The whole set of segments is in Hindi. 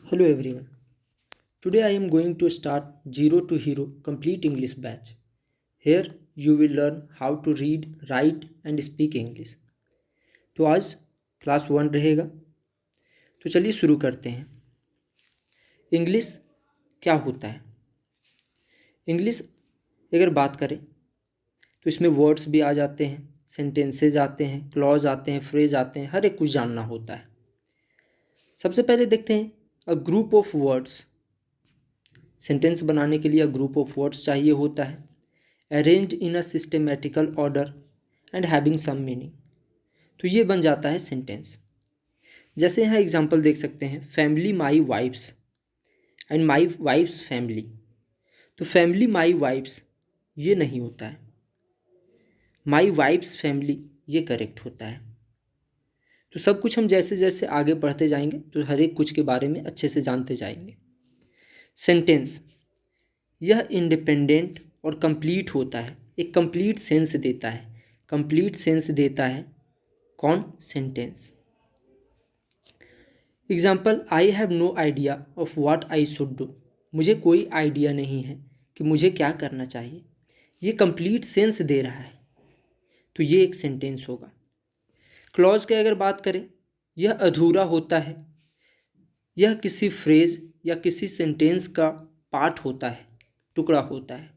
Hello everyone. Today I am going to start Zero to Hero Complete English Batch. Here you will learn how to read, write and speak English. तो आज क्लास 1 रहेगा। तो चलिए शुरू करते हैं। इंग्लिश क्या होता है? इंग्लिश अगर बात करें तो इसमें वर्ड्स भी आ जाते हैं, सेंटेंसेज आते हैं, क्लॉज आते हैं, फ्रेज आते हैं, हर एक कुछ जानना होता है। सबसे पहले देखते हैं a group of words. Sentence बनाने के लिए अ ग्रुप ऑफ वर्ड्स चाहिए होता है, arranged in a systematical order and having some meaning. तो ये बन जाता है सेंटेंस। जैसे यहाँ एग्जांपल देख सकते हैं, family my wife's and my wife's family. तो फैमिली माई वाइफ्स ये नहीं होता है, माई वाइफ्स फैमिली ये करेक्ट होता है। तो सब कुछ हम जैसे जैसे आगे बढ़ते जाएंगे तो हर एक कुछ के बारे में अच्छे से जानते जाएंगे। सेंटेंस यह इंडिपेंडेंट और कंप्लीट होता है, एक कंप्लीट सेंस देता है। कंप्लीट सेंस देता है कौन? Sentence. Example, I have no idea of what I should do. मुझे कोई आइडिया नहीं है कि मुझे क्या करना चाहिए। ये कंप्लीट सेंस दे रहा है, तो ये एक सेंटेंस होगा। क्लॉज की अगर बात करें, यह अधूरा होता है, यह किसी फ्रेज या किसी सेंटेंस का पार्ट होता है, टुकड़ा होता है।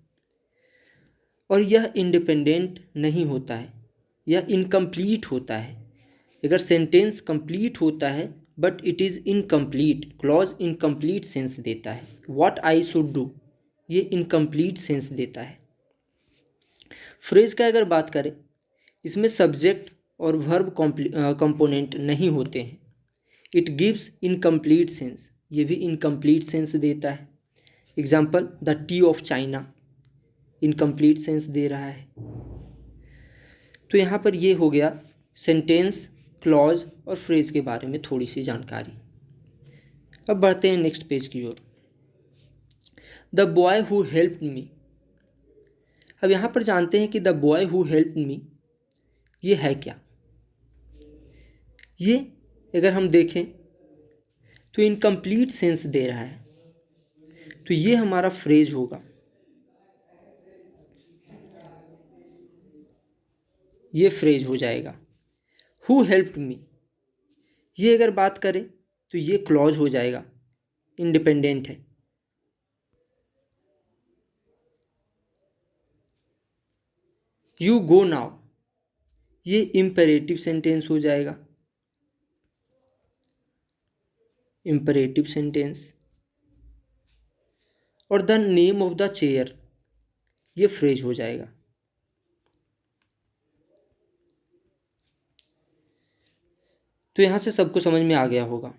और यह इंडिपेंडेंट नहीं होता है, यह इनकम्प्लीट होता है। अगर सेंटेंस कंप्लीट होता है but it is incomplete, clause incomplete sense देता है। व्हाट आई शुड डू ये इनकम्प्लीट सेंस देता है। फ्रेज का अगर बात करें, इसमें सब्जेक्ट और वर्ब कंपोनेंट नहीं होते हैं। इट गिव्स इनकम्प्लीट सेंस, ये भी इनकम्प्लीट सेंस देता है। Example, the tea of China incomplete sense दे रहा है। तो यहाँ पर ये हो गया सेंटेंस, क्लॉज और फ्रेज के बारे में थोड़ी सी जानकारी। अब बढ़ते हैं नेक्स्ट पेज की ओर। The boy who helped me. अब यहाँ पर जानते हैं कि the boy who helped me ये है क्या। ये अगर हम देखें तो इनकम्प्लीट सेंस दे रहा है, तो ये हमारा फ्रेज होगा। ये फ्रेज हो जाएगा। हु हेल्प्ड मी ये अगर बात करें तो ये क्लॉज हो जाएगा, इंडिपेंडेंट है। यू गो नाउ ये इम्पेरेटिव सेंटेंस हो जाएगा, इम्पेरेटिव सेंटेंस। और the name of the chair ये फ्रेज हो जाएगा। तो यहाँ से सबको समझ में आ गया होगा।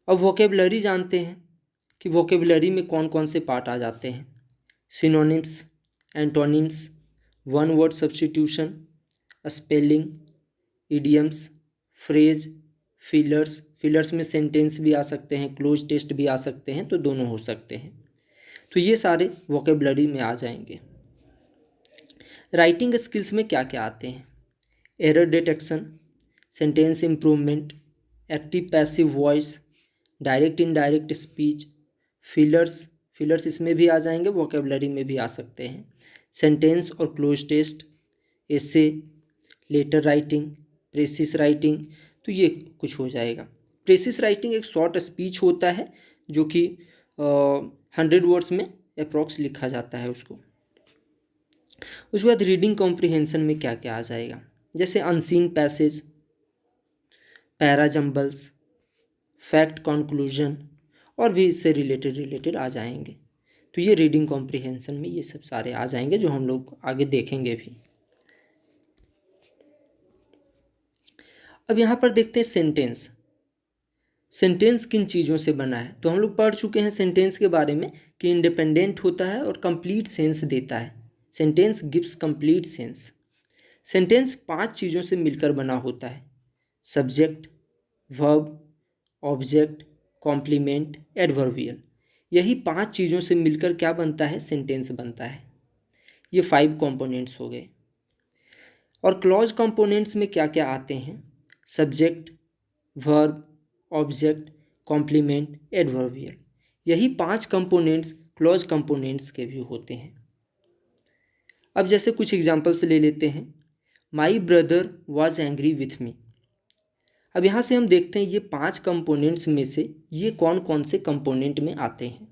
अब वोकेबलरी जानते हैं कि वोकेबलरी में कौन कौन से पार्ट आ जाते हैं। Synonyms, antonyms, one word substitution, spelling, idioms, phrase, fillers. Fillers में सेंटेंस भी आ सकते हैं, क्लोज टेस्ट भी आ सकते हैं, तो दोनों हो सकते हैं। तो ये सारे वोकेबलरी में आ जाएंगे। राइटिंग स्किल्स में क्या क्या आते हैं? Error detection, sentence improvement, active passive voice, direct indirect speech, fillers. Fillers इसमें भी आ जाएंगे, वोकेबलरी में भी आ सकते हैं। सेंटेंस और क्लोज टेस्ट, एसे, लेटर राइटिंग, प्रेसिस राइटिंग। तो ये कुछ हो जाएगा। प्रेसिस राइटिंग एक शॉर्ट स्पीच होता है जो कि 100 वर्ड्स में अप्रॉक्स लिखा जाता है उसको। उसके बाद रीडिंग कॉम्प्रिहेंशन में क्या क्या आ जाएगा, जैसे unseen passage, para jumbles, fact conclusion, और भी इससे रिलेटेड आ जाएंगे। तो ये रीडिंग कॉम्प्रिहेंशन में ये सब सारे आ जाएंगे जो हम लोग आगे देखेंगे भी। अब यहाँ पर देखते हैं सेंटेंस। सेंटेंस किन चीज़ों से बना है? तो हम लोग पढ़ चुके हैं सेंटेंस के बारे में कि इंडिपेंडेंट होता है और कंप्लीट सेंस देता है। Sentence gives complete sense. Sentence 5 चीज़ों से मिलकर बना होता है, subject, verb, object, complement, adverbial. यही 5 चीज़ों से मिलकर क्या बनता है? सेंटेंस बनता है। ये 5 कंपोनेंट्स हो गए। और क्लॉज कंपोनेंट्स में क्या क्या आते हैं? Subject, verb, object, complement, adverbial. यही 5 कंपोनेंट्स क्लॉज कंपोनेंट्स के भी होते हैं। अब जैसे कुछ एग्जांपल्स ले लेते हैं। माई ब्रदर वॉज एंग्री विथ मी। अब यहाँ से हम देखते हैं ये 5 कंपोनेंट्स में से ये कौन कौन से कंपोनेंट में आते हैं।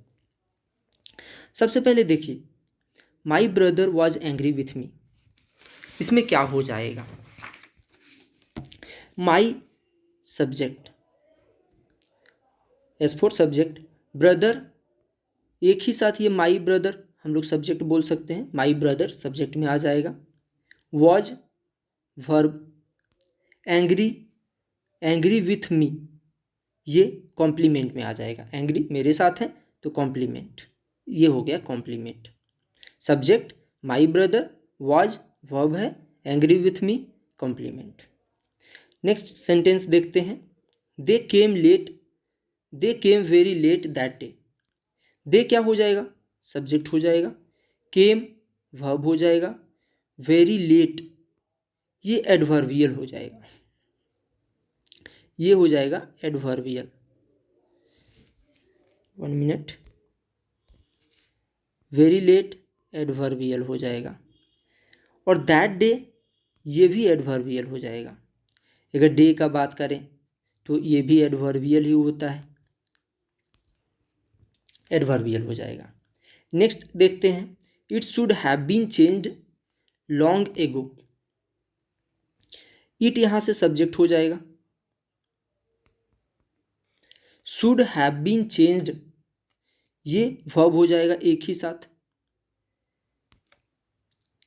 सबसे पहले देखिए, my brother was angry with me, इसमें क्या हो जाएगा? My subject, as for subject, brother एक ही साथ ये माई ब्रदर हम लोग सब्जेक्ट बोल सकते हैं, माई ब्रदर सब्जेक्ट में आ जाएगा। Was verb, angry, angry with मी ये कॉम्प्लीमेंट में आ जाएगा। एंग्री मेरे साथ है तो कॉम्प्लीमेंट, ये हो गया complement. Subject my brother, was verb है, angry with me complement. Next sentence देखते हैं। They came late, they came very late that day. They क्या हो जाएगा? सब्जेक्ट हो जाएगा। केम वर्ब हो जाएगा। वेरी लेट ये एडवर्बियल हो जाएगा, ये हो जाएगा adverbial. 1 minute, very late adverbial हो जाएगा। और दैट डे ये भी एडवर्बियल हो जाएगा। अगर डे का बात करें तो ये भी एडवर्बियल ही होता है, एडवर्बियल हो जाएगा। नेक्स्ट देखते हैं, it should have been changed long ago. It यहां से सब्जेक्ट हो जाएगा। शुड हैव बीन चेंज्ड ये वर्ब हो जाएगा एक ही साथ,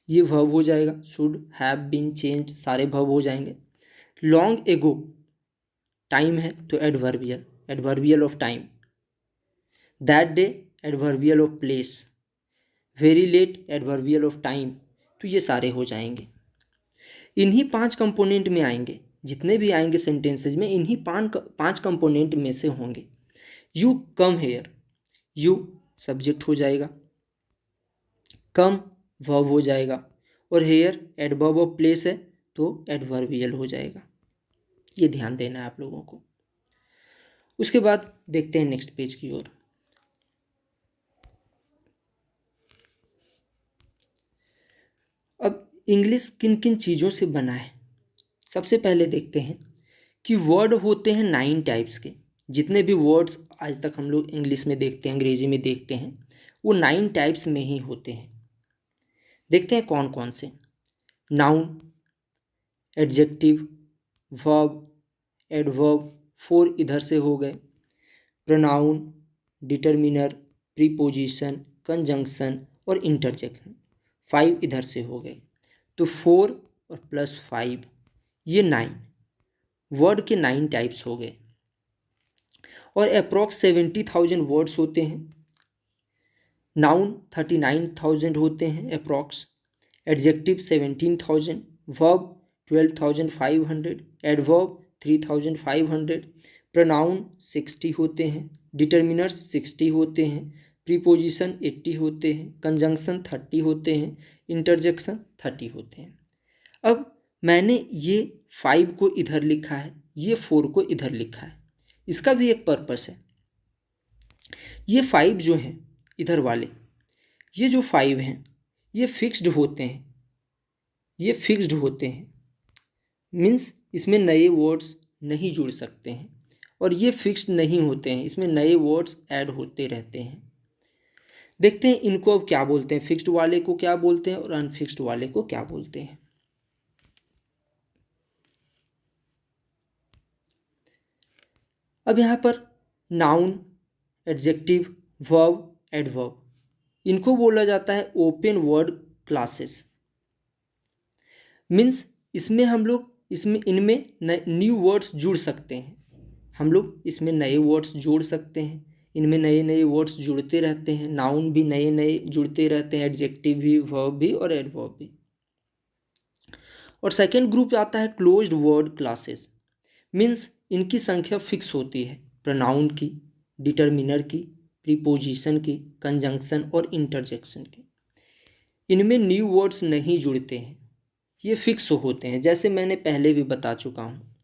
ये वर्ब हो जाएगा। शुड हैव बीन चेंज्ड सारे वर्ब हो जाएंगे। लॉन्ग एगो टाइम है तो adverbial, adverbial of time. That day adverbial of place. Very late adverbial of time. तो ये सारे हो जाएंगे, इन्हीं 5 कंपोनेंट में आएंगे। जितने भी आएंगे सेंटेंसेज में इन्हीं 5 कंपोनेंट में से होंगे। You come here, you subject हो जाएगा, कम वर्ब हो जाएगा, और हेयर एडवर्ब ऑफ प्लेस है तो एडवर्बियल हो जाएगा। ये ध्यान देना है आप लोगों को। उसके बाद देखते हैं नेक्स्ट पेज की ओर। अब इंग्लिश किन किन चीज़ों से बना है, सबसे पहले देखते हैं कि वर्ड होते हैं 9 टाइप्स के। जितने भी वर्ड्स आज तक हम लोग इंग्लिश में देखते हैं, अंग्रेजी में देखते हैं, वो 9 टाइप्स में ही होते हैं। देखते हैं कौन कौन से। नाउन, एडजेक्टिव, वर्ब, एडवर्ब, 4 इधर से हो गए। प्रोनाउन, डिटर्मिनर, प्रीपोजिशन, कंजंक्शन और इंटरजेक्शन, 5 इधर से हो गए। तो 4 और प्लस 5 ये 9 वर्ड के 9 टाइप्स हो गए। और अप्रॉक्स 70,000 वर्ड्स होते हैं। नाउन 39,000 होते हैं approx, adjective 17,000, verb 12,500, adverb 3,500, pronoun 60 होते हैं, डिटर्मिनर्स 60 होते हैं, प्रीपोजिशन 80 होते हैं, कंजंक्शन 30 होते हैं, इंटरजेक्शन 30 होते हैं। अब मैंने ये 5 को इधर लिखा है, ये 4 को इधर लिखा है, इसका भी एक पर्पस है। ये 5 जो हैं इधर वाले, ये जो 5 हैं ये फिक्स्ड होते हैं, ये फिक्स्ड होते हैं, मीन्स इसमें नए वर्ड्स नहीं जुड़ सकते हैं। और ये फिक्स्ड नहीं होते हैं, इसमें नए वर्ड्स ऐड होते रहते हैं। देखते हैं इनको अब क्या बोलते हैं, फिक्स्ड वाले को क्या बोलते हैं और अनफिक्स्ड वाले को क्या बोलते हैं। अब यहाँ पर नाउन, एडजेक्टिव, वर्ब, एडवर्ब, इनको बोला जाता है ओपन वर्ड क्लासेस। मीन्स इसमें हम लोग इनमें न्यू वर्ड्स जुड़ सकते हैं, हम लोग इसमें नए वर्ड्स जोड़ सकते हैं, इनमें नए नए वर्ड्स जुड़ते रहते हैं। नाउन भी नए नए जुड़ते रहते हैं, एडजेक्टिव भी, वर्ब भी और एडवर्ब भी। और सेकेंड ग्रुप आता है क्लोज्ड वर्ड क्लासेस। मीन्स इनकी संख्या फिक्स होती है, प्रोनाउन की, डिटर्मिनर की, प्रीपोजिशन की, कंजंक्शन और इंटरजेक्शन की। इनमें न्यू वर्ड्स नहीं जुड़ते हैं, ये फिक्स होते हैं, जैसे मैंने पहले भी बता चुका हूँ।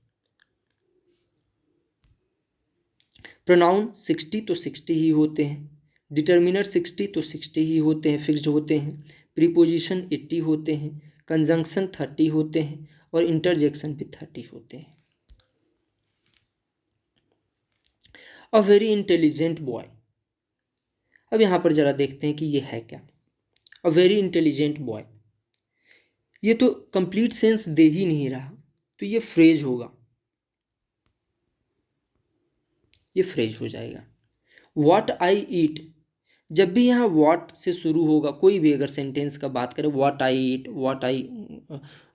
प्रोनाउन 60 तो 60 ही होते हैं, डिटर्मिनर 60 तो 60 ही होते हैं, फिक्स्ड होते हैं, प्रीपोजिशन 80 होते हैं, कंजंक्शन 30 होते हैं और इंटरजेक्शन भी 30 होते हैं। A very intelligent boy. अब यहाँ पर जरा देखते हैं कि ये है क्या। अ वेरी इंटेलिजेंट बॉय, ये तो कंप्लीट सेंस दे ही नहीं रहा, तो ये फ्रेज होगा, ये फ्रेज हो जाएगा। वॉट आई ईट, जब भी यहाँ वॉट से शुरू होगा कोई भी अगर सेंटेंस का बात करें, what I eat, what I,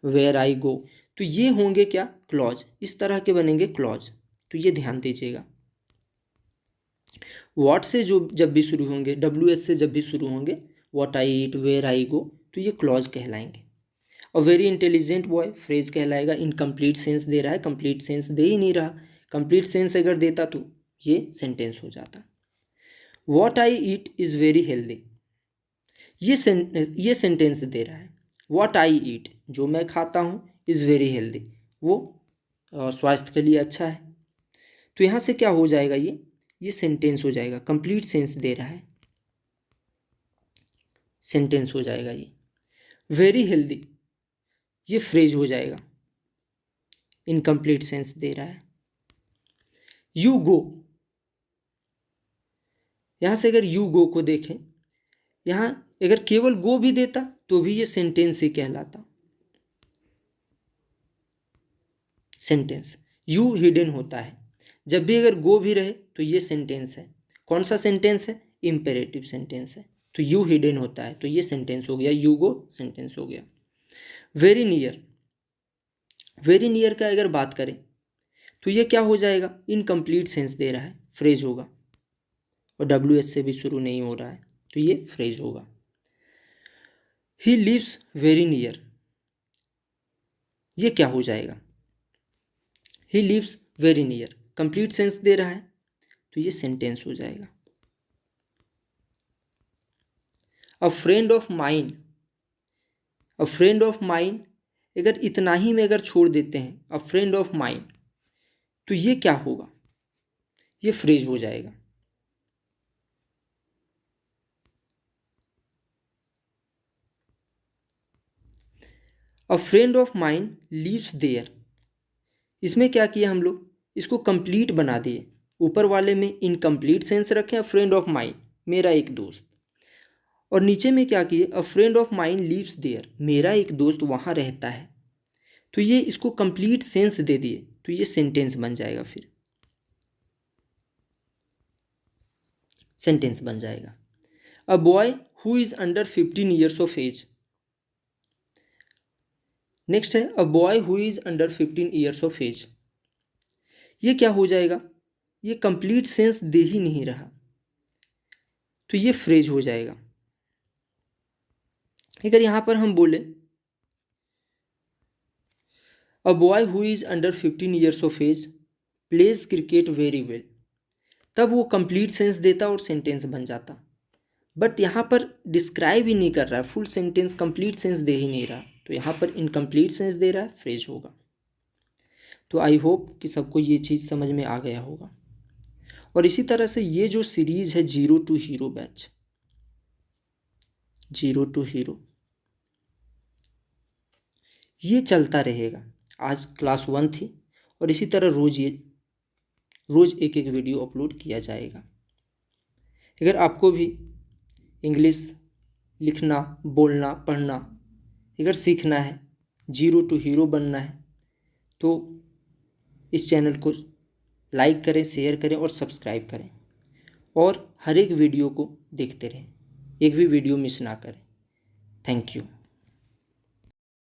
where I go, तो ये होंगे क्या, क्लॉज, इस तरह के बनेंगे क्लॉज। तो ये ध्यान दीजिएगा, वॉट से जो जब भी शुरू होंगे, डब्ल्यू एस से जब भी शुरू होंगे, what I eat, where I go, तो ये क्लॉज कहलाएंगे। और वेरी इंटेलिजेंट बॉय फ्रेज कहलाएगा। इनकम्प्लीट सेंस दे रहा है, कंप्लीट सेंस दे ही नहीं रहा, कंप्लीट सेंस अगर देता तो ये सेंटेंस हो जाता। What I eat is very healthy, ये सेंटेंस दे रहा है। वॉट आई ईट, जो मैं खाता हूँ, इज़ वेरी हेल्दी, वो स्वास्थ्य के लिए अच्छा है। तो यहाँ से क्या हो जाएगा, ये सेंटेंस हो जाएगा, कंप्लीट सेंस दे रहा है, सेंटेंस हो जाएगा ये। वेरी हेल्दी, ये फ्रेज हो जाएगा, इनकम्प्लीट सेंस दे रहा है। यू गो, यहाँ से अगर यू गो को देखें, यहाँ अगर केवल गो भी देता तो भी ये सेंटेंस ही कहलाता, सेंटेंस। यू हिडन होता है, जब भी अगर गो भी रहे तो ये सेंटेंस है। कौन सा सेंटेंस है, इम्पेरेटिव सेंटेंस है। तो यू हिडन होता है तो ये सेंटेंस हो गया, यू गो सेंटेंस हो गया। वेरी नियर, वेरी नियर का अगर बात करें तो ये क्या हो जाएगा, इनकम्प्लीट सेंस दे रहा है, फ्रेज होगा, और डब्ल्यू एस से भी शुरू नहीं हो रहा है तो ये फ्रेज होगा। ही लिव्स वेरी नियर, ये क्या हो जाएगा, he lives very near, complete sense दे रहा है तो ये सेंटेंस हो जाएगा। A friend of mine, a friend of mine अगर इतना ही में अगर छोड़ देते हैं, अ फ्रेंड ऑफ माइन, तो ये क्या होगा, ये फ्रेज हो जाएगा। A friend of mine lives there, इसमें क्या किया हम लोग, इसको कंप्लीट बना दिए, ऊपर वाले में इनकम्प्लीट सेंस रखें, अ फ्रेंड ऑफ माइन, मेरा एक दोस्त, और नीचे में क्या किए, a friend of mine lives there, मेरा एक दोस्त वहाँ रहता है, तो ये इसको कंप्लीट सेंस दे दिए तो ये सेंटेंस बन जाएगा, फिर सेंटेंस बन जाएगा। A boy who is under 15 years of age, next है a boy who is under 15 years of age, ये क्या हो जाएगा, ये कंप्लीट सेंस दे ही नहीं रहा तो ये फ्रेज हो जाएगा। अगर यहां पर हम बोले a boy who is under 15 years of age plays cricket very well, तब वो कंप्लीट सेंस देता और सेंटेंस बन जाता, बट यहाँ पर डिस्क्राइब ही नहीं कर रहा है, फुल सेंटेंस कंप्लीट सेंस दे ही नहीं रहा, तो यहाँ पर इनकम्प्लीट सेंस दे रहा है, फ्रेज होगा। तो आई होप कि सबको ये चीज़ समझ में आ गया होगा। और इसी तरह से ये जो सीरीज़ है zero to hero batch, zero to hero, ये चलता रहेगा। आज क्लास 1 थी और इसी तरह रोज़ एक एक वीडियो अपलोड किया जाएगा। अगर आपको भी इंग्लिश लिखना, बोलना, पढ़ना अगर सीखना है, जीरो टू हीरो बनना है, तो इस चैनल को लाइक करें, शेयर करें और सब्सक्राइब करें, और हर एक वीडियो को देखते रहें, एक भी वीडियो मिस ना करें। Thank you.